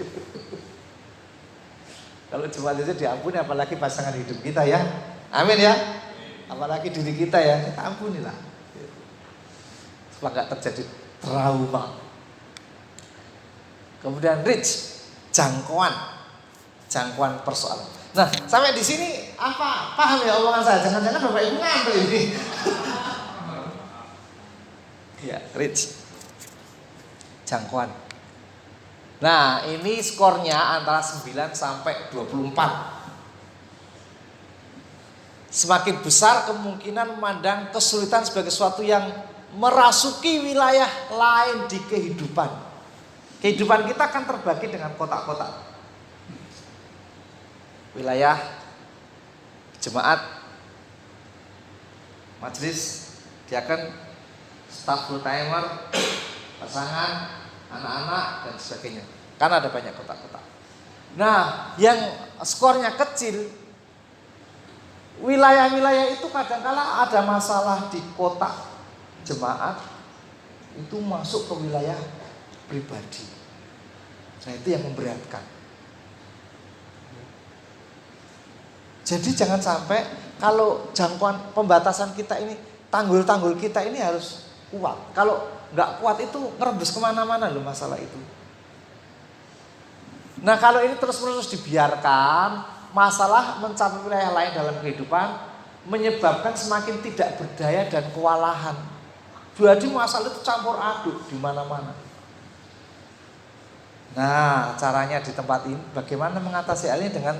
[SPEAKER 1] Kalau jemaat aja diampuni, apalagi pasangan hidup kita ya. Amin ya. Apalagi diri kita ya, kita ampunilah. Supaya nggak terjadi trauma. Kemudian rich, jangkauan persoalan. Nah, sampai di sini apa paham ya omongan saya? Jangan-jangan Bapak Ibu ngantuk ini. Ya, rich, jangkauan. Nah, ini skornya antara 9 sampai 24. Semakin besar kemungkinan memandang kesulitan sebagai sesuatu yang merasuki wilayah lain di kehidupan. Kehidupan kita kan terbagi dengan kotak-kotak. Wilayah jemaat, majelis, diaken, staf full timer, pasangan, anak-anak dan sebagainya. Kan ada banyak kotak-kotak. Nah, yang skornya kecil, wilayah-wilayah itu kadang-kala ada masalah di kotak jemaat itu masuk ke wilayah pribadi. Nah itu yang memberatkan. Jadi jangan sampai kalau jangkauan pembatasan kita ini, tanggul-tanggul kita ini harus kuat. Kalau nggak kuat itu ngerebus kemana-mana loh masalah itu. Nah kalau ini terus-menerus dibiarkan, masalah mencapai wilayah lain dalam kehidupan menyebabkan semakin tidak berdaya dan kewalahan. Jadi masalah itu campur aduk di mana-mana. Nah, caranya di tempat ini bagaimana mengatasi hal ini dengan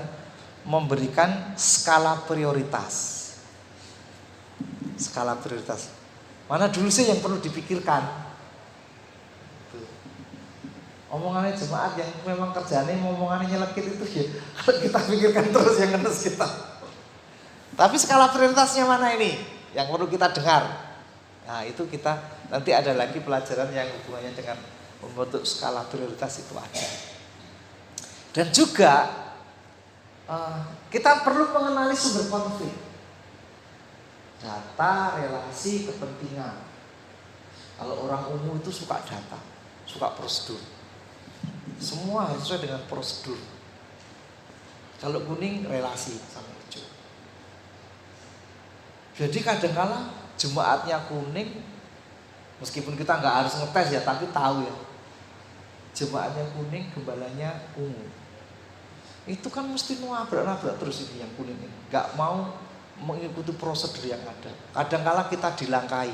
[SPEAKER 1] memberikan skala prioritas. Skala prioritas. Mana dulu sih yang perlu dipikirkan? Omongannya jemaat yang memang kerjaannya omongannya nyelekit itu ya. Kalau kita pikirkan terus yang ngenes kita. Tapi skala prioritasnya mana ini? Yang perlu kita dengar. Nah itu kita nanti ada lagi pelajaran yang hubungannya dengan membentuk skala prioritas itu ada. Dan juga kita perlu mengenali sumber konflik. Data, relasi, kepentingan. Kalau orang umum itu suka data, suka prosedur. Semua harus sesuai dengan prosedur. Kalau kuning relasi sama hijau. Jadi kadang-kala jemaatnya kuning, meskipun kita nggak harus ngetes ya, tapi tahu ya. Jemaatnya kuning, gembalanya ungu. Itu kan mesti nabrak-nabrak terus ini yang kuning ini. Nggak mau mengikuti prosedur yang ada. Kadang-kala kita dilangkai.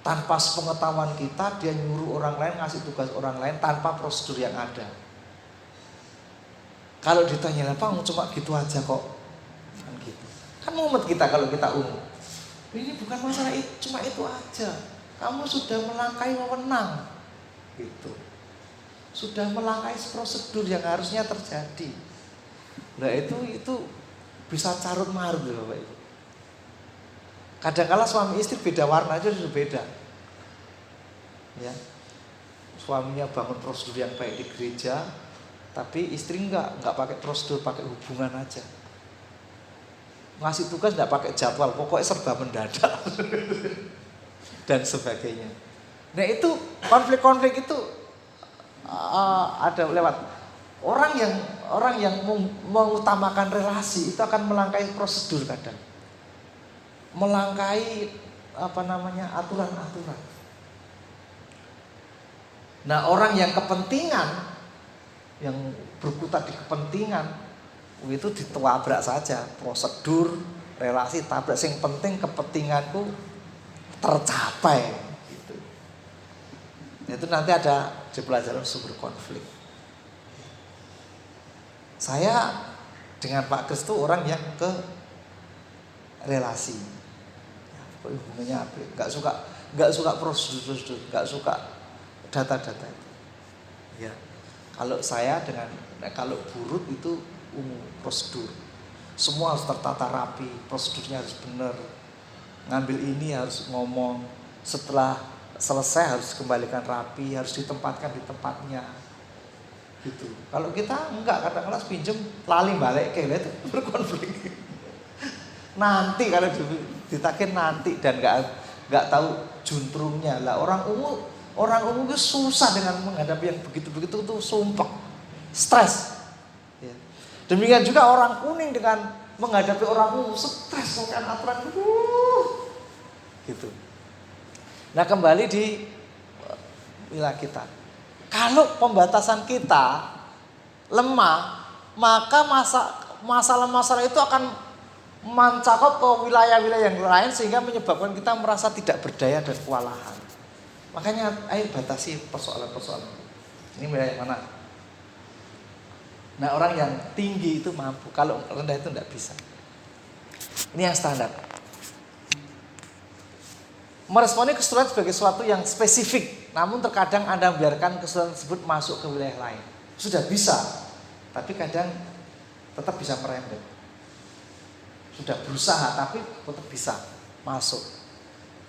[SPEAKER 1] Tanpa sepengetahuan kita, dia nyuruh orang lain, ngasih tugas orang lain tanpa prosedur yang ada. Kalau ditanya apa, cuma gitu aja kok. Kan gitu. Kan mumet kita kalau kita ungu. Ini bukan masalah itu, cuma itu aja. Kamu sudah melangkai wewenang. Gitu. Sudah melangkai prosedur yang harusnya terjadi. Nah itu bisa carut marut ya Bapak Ibu. Kadang-kala suami istri beda warna aja sudah beda. Ya. Suaminya bangun prosedur yang baik di gereja, tapi istri enggak pakai prosedur, pakai hubungan aja. Ngasih tugas enggak pakai jadwal, pokoknya serba mendadak. Dan sebagainya. Nah itu konflik-konflik itu ada lewat orang yang mengutamakan relasi itu akan melangkai prosedur kadang, melangkai aturan-aturan. Nah orang yang kepentingan, yang berkutat di kepentingan itu ditabrak saja prosedur relasi tabrak. Yang penting kepentinganku tercapai. Gitu. Itu nanti ada di pelajaran sumber konflik. Saya dengan Pak Kris itu orang yang ke relasi. Hubungannya apa? Gak suka nggak suka prosedur, nggak suka data-data itu. Ya, kalau saya kalau burut itu umum prosedur, semua harus tertata rapi, prosedurnya harus benar, ngambil ini harus ngomong, setelah selesai harus kembalikan rapi, harus ditempatkan di tempatnya, gitu. Kalau kita enggak, kadang-kadang pinjem lali balik kayak itu berkonflik. Nanti kalau ditagih nanti dan nggak tahu juntrungnya lah. Orang umum itu susah dengan menghadapi yang begitu-begitu tuh, sumpah stres. Ya. Demikian juga orang kuning dengan menghadapi orang umum stres dengan aturan gitu. Nah, kembali di wilayah kita. Kalau pembatasan kita lemah, maka masalah-masalah itu akan mencakup ke wilayah-wilayah yang lain sehingga menyebabkan kita merasa tidak berdaya dan kewalahan. Makanya ayo batasi persoalan-persoalan. Ini wilayah mana? Nah, orang yang tinggi itu mampu, kalau rendah itu tidak bisa. Ini yang standar. Meresponi kesulitan sebagai sesuatu yang spesifik, namun terkadang Anda membiarkan kesulitan tersebut masuk ke wilayah lain. Sudah bisa, tapi kadang tetap bisa merembet. Sudah berusaha, tapi tetap bisa masuk.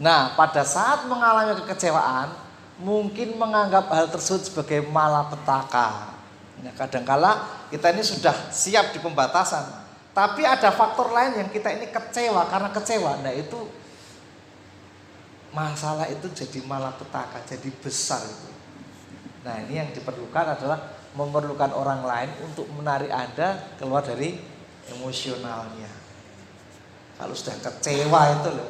[SPEAKER 1] Nah, pada saat mengalami kekecewaan, mungkin menganggap hal tersebut sebagai malapetaka. Nah, kadangkala kita ini sudah siap di pembatasan, tapi ada faktor lain yang kita ini kecewa karena kecewa. Nah, itu masalah itu jadi malapetaka, jadi besar itu. Nah, ini yang diperlukan adalah memerlukan orang lain untuk menarik Anda keluar dari emosionalnya. Kalau sudah kecewa itu loh,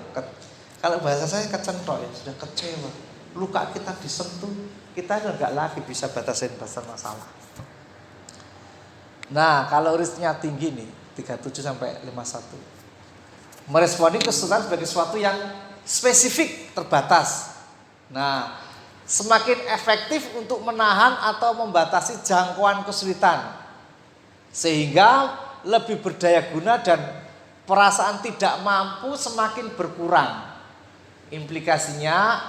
[SPEAKER 1] kalau bahasa saya kecentok ya, sudah kecewa, luka kita disentuh, kita enggak lagi bisa batasin masalah. Nah, kalau risknya tinggi nih, 37 sampai 51. Meresponi kesulitan sebagai sesuatu yang spesifik, terbatas. Nah, semakin efektif untuk menahan atau membatasi jangkauan kesulitan, sehingga lebih berdaya guna dan perasaan tidak mampu semakin berkurang. Implikasinya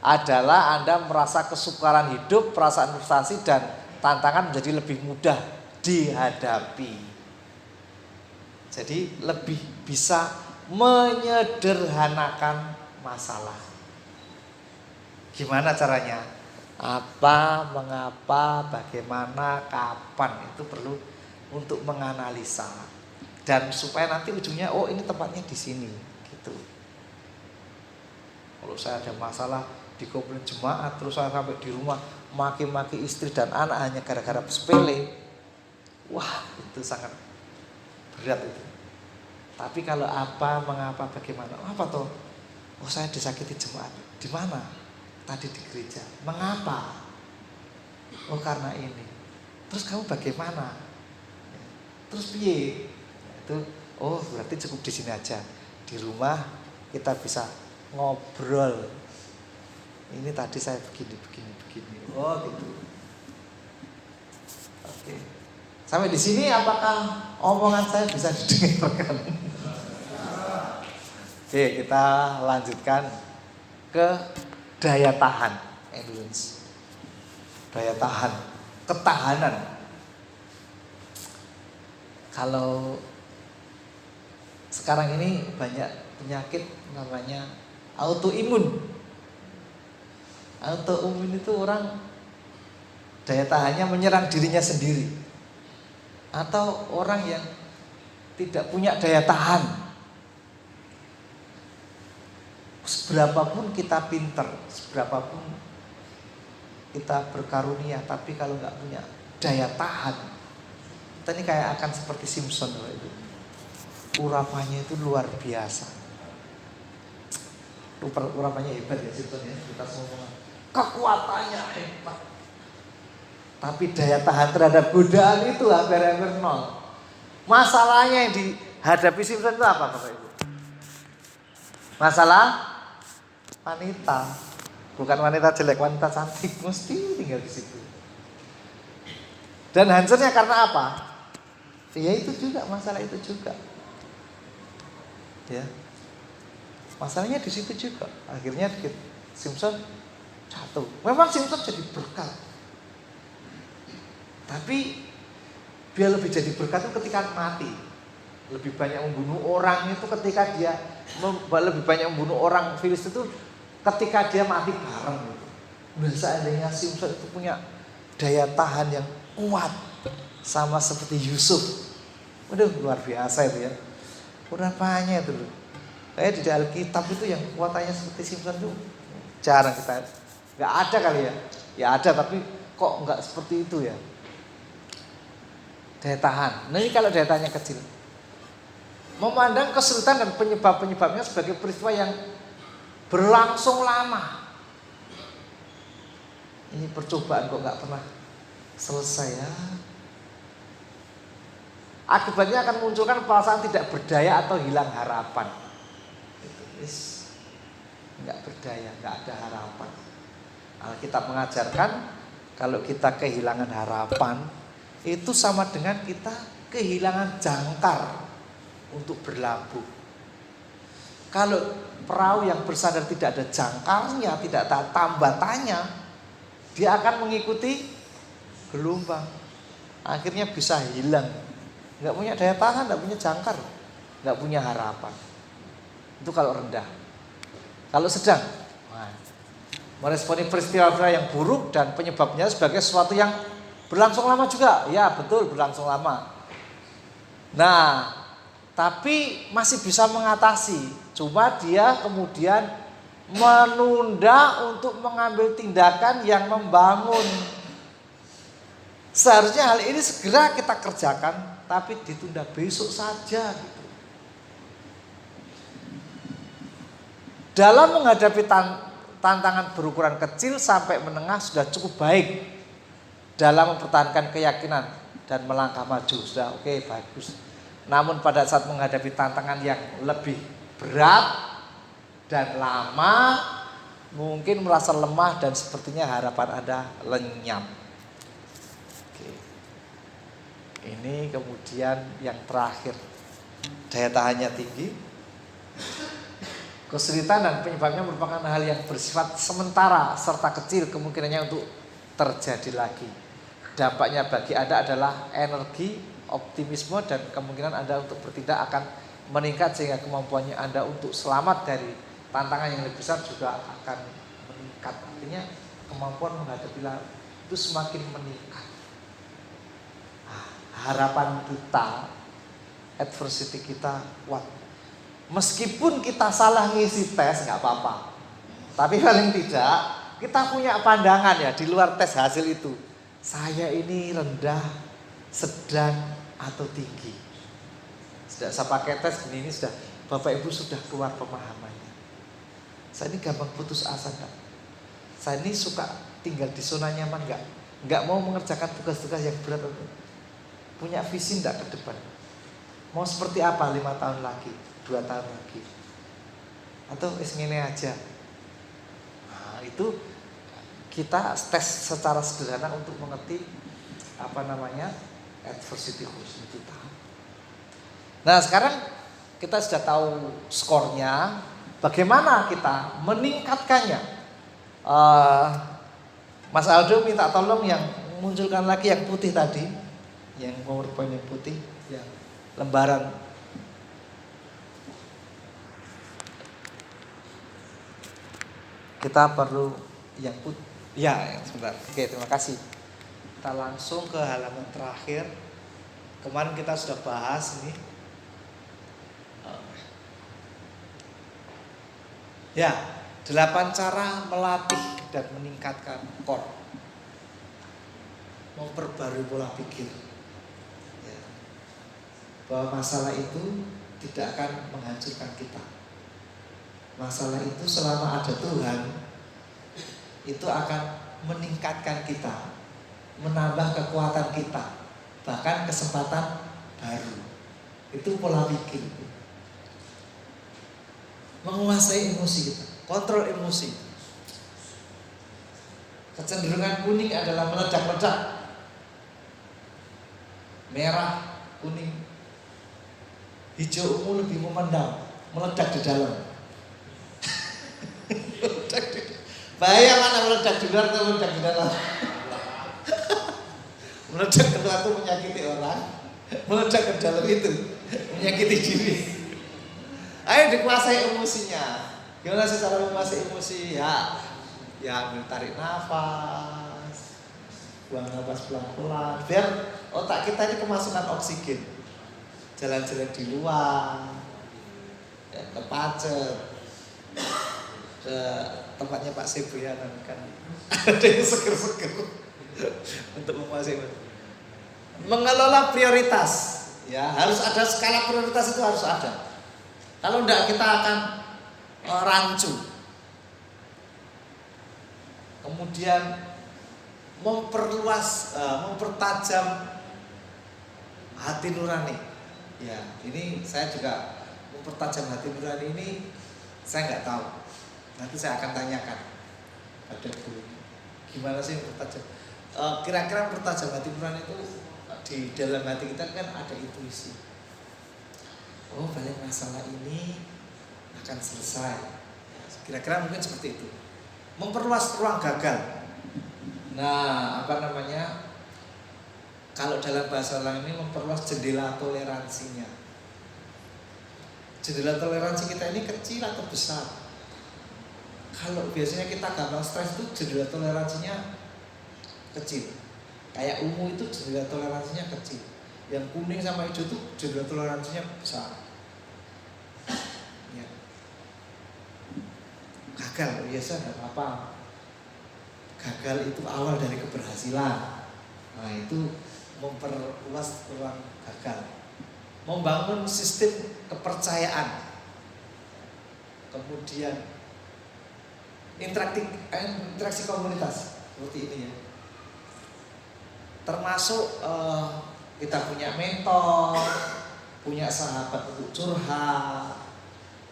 [SPEAKER 1] adalah Anda merasa kesukaran hidup, perasaan frustasi dan tantangan menjadi lebih mudah dihadapi. Jadi lebih bisa menyederhanakan masalah. Gimana caranya? Apa, mengapa, bagaimana, kapan, itu perlu untuk menganalisa. Dan supaya nanti ujungnya, oh ini tempatnya di sini, gitu. Kalau saya ada masalah di komplain jemaat, terus saya sampai di rumah maki-maki istri dan anak hanya gara-gara sepele, wah itu sangat berat itu. Tapi kalau apa, mengapa, bagaimana, apa toh? Oh saya disakiti jemaat, di mana? Tadi di gereja. Mengapa? Oh karena ini. Terus kamu bagaimana? Terus piye? Itu, oh berarti cukup di sini aja. Di rumah kita bisa ngobrol. Ini tadi saya begini. Oh gitu. Oke. Sampai di sini apakah omongan saya bisa didengarkan? Oke, kita lanjutkan ke daya tahan, endurance. Daya tahan, ketahanan. Kalau sekarang ini banyak penyakit namanya autoimun. Autoimun itu orang daya tahannya menyerang dirinya sendiri. Atau orang yang tidak punya daya tahan. Seberapapun kita pinter, seberapapun kita berkarunia, tapi kalau nggak punya daya tahan, kita ini kayak akan seperti Simpson itu. Urapannya itu luar biasa. Urapannya hebat ya Simpson ya, kita semua kekuatannya hebat. Tapi daya tahan terhadap godaan itu hampir nol. Masalahnya yang dihadapi Simpson itu apa Bapak Ibu? Masalah wanita. Bukan wanita jelek, wanita cantik, mesti tinggal di situ. Dan hancurnya karena apa? Ya itu juga, masalah itu juga. Ya. Masalahnya di situ juga. Akhirnya Simpson jatuh. Memang Simpson jadi berkat. Tapi dia lebih jadi berkat itu ketika mati. Lebih banyak membunuh orang itu ketika dia lebih banyak membunuh orang Filistin itu ketika dia mati bareng gitu. Nah, seandainya Simpson itu punya daya tahan yang kuat sama seperti Yusuf. Waduh, luar biasa itu ya. Berapanya itu loh. Kayak di Alkitab itu yang kuatannya seperti Simpson itu jarang kita. Enggak ada kali ya. Ya ada tapi kok enggak seperti itu ya. Daya tahan. Nah, ini kalau daya tahannya kecil. Memandang kesulitan dan penyebab-penyebabnya sebagai peristiwa yang berlangsung lama. Ini percobaan kok nggak pernah selesai ya. Akibatnya akan munculkan perasaan tidak berdaya atau hilang harapan. Nggak berdaya, nggak ada harapan. Alkitab mengajarkan kalau kita kehilangan harapan itu sama dengan kita kehilangan jangkar untuk berlabuh. Kalau perahu yang bersandar tidak ada jangkarnya, tidak ada tambatannya, dia akan mengikuti gelombang. Akhirnya bisa hilang. Nggak punya daya tahan, nggak punya jangkar, nggak punya harapan. Itu kalau rendah. Kalau sedang, meresponi peristiwa yang buruk dan penyebabnya sebagai sesuatu yang berlangsung lama juga. Ya betul, berlangsung lama. Nah, tapi masih bisa mengatasi. Cuma dia kemudian menunda untuk mengambil tindakan yang membangun. Seharusnya hal ini segera kita kerjakan, tapi ditunda besok saja gitu. Dalam menghadapi tantangan berukuran kecil sampai menengah sudah cukup baik dalam mempertahankan keyakinan dan melangkah maju. Sudah oke, bagus. Namun pada saat menghadapi tantangan yang lebih berat dan lama, mungkin merasa lemah dan sepertinya harapan Anda lenyap. Oke. Ini kemudian yang terakhir, daya tahannya tinggi. Kesulitan dan penyebabnya merupakan hal yang bersifat sementara serta kecil kemungkinannya untuk terjadi lagi. Dampaknya bagi Anda adalah energi, optimisme dan kemungkinan Anda untuk bertindak akan meningkat sehingga kemampuannya Anda untuk selamat dari tantangan yang lebih besar juga akan meningkat. Artinya kemampuan menghadapi itu semakin meningkat. Nah, harapan kita, adversity kita kuat. Meskipun kita salah ngisi tes nggak apa-apa. Tapi paling tidak kita punya pandangan ya di luar tes hasil itu. Saya ini rendah, sedang atau tinggi. Sudah saya pakai tes ini sudah Bapak Ibu sudah keluar pemahamannya. Saya ini gampang putus asa enggak? Saya ini suka tinggal di zona nyaman enggak? Enggak mau mengerjakan tugas-tugas yang berat. Punya visi enggak ke depan? Mau seperti apa 5 tahun lagi, 2 tahun lagi? Atau ngene aja? Nah, itu kita tes secara sederhana untuk mengerti adversity khusus kita. Nah, sekarang kita sudah tahu skornya, bagaimana kita meningkatkannya. Mas Aldo minta tolong yang munculkan lagi yang putih tadi, yang PowerPoint yang putih, yang lembaran. Kita perlu yang putih. Ya, sebentar. Oke, terima kasih. Kita langsung ke halaman terakhir. Kemarin kita sudah bahas ini. Ya, 8 cara melatih dan meningkatkan core. Memperbarui pola pikir. Ya. Bahwa masalah itu tidak akan menghancurkan kita. Masalah itu selama ada Tuhan, itu akan meningkatkan kita, menambah kekuatan kita, bahkan kesempatan baru. Itu pola pikir. Menguasai emosi kita, kontrol emosi. Kecenderungan kuning adalah meledak-ledak, merah, kuning, hijau ungu lebih memendam, meledak di dalam. Bahaya mana meledak di luar atau meledak di dalam? Meledak keluar itu menyakiti orang, meledak ke dalam itu menyakiti diri. Ayo dikuasai emosinya. Gimana sih cara menguasai emosi? Ya tarik nafas, buang nafas pelan-pelan, biar otak kita ini kemasukan oksigen. Jalan-jalan di luar, ya, ke Pacet, ke tempatnya Pak Sebrianan kan ada yang seger-seger untuk menguasai. Mengelola prioritas, ya harus ada skala prioritas, itu harus ada. Kalau enggak kita akan rancu. Kemudian mempertajam hati nurani. Ya, ini saya juga mempertajam hati nurani ini saya nggak tahu. Nanti saya akan tanyakan pada guru. Gimana sih mempertajam? Kira-kira mempertajam hati nurani itu di dalam hati kita kan ada intuisi. Oh, banyak masalah ini akan selesai. Kira-kira mungkin seperti itu. Memperluas ruang gagal. Nah, kalau dalam bahasa orang ini memperluas jendela toleransinya. Jendela toleransi kita ini kecil atau besar? Kalau biasanya kita gampang stres itu jendela toleransinya kecil. Kayak ungu itu jendela toleransinya kecil. Yang kuning sama hijau itu jendela toleransinya besar. Ya. Gagal biasa nggak apa-apa. Gagal itu awal dari keberhasilan. Nah, itu memperluas ruang gagal. Membangun sistem kepercayaan. Kemudian interaksi komunitas seperti ini ya. Termasuk kita punya mentor, punya sahabat untuk curhat,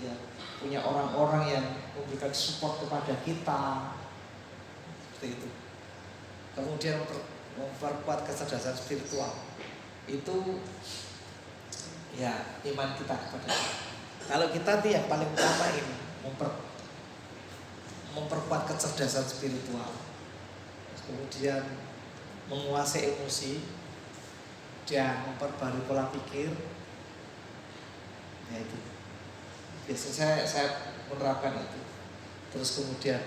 [SPEAKER 1] ya, punya orang-orang yang memberikan support kepada kita, seperti itu. Kemudian memperkuat kecerdasan spiritual, itu ya iman kita kepada Allah. Kalau kita tuh yang paling utama ini memperkuat kecerdasan spiritual, kemudian menguasai emosi dan memperbarui pola pikir. Ya itu biasanya saya menerapkan itu. Terus kemudian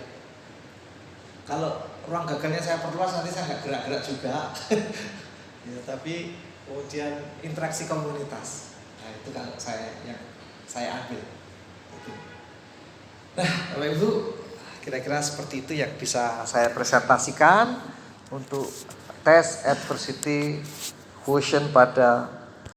[SPEAKER 1] kalau ruang gagalnya saya perluas, nanti saya nggak gerak-gerak juga. Ya, tapi kemudian interaksi komunitas. Nah, itu kalau yang saya ambil itu. Nah, Bapak Ibu, kira-kira seperti itu yang bisa saya presentasikan untuk tes adversity quotient pada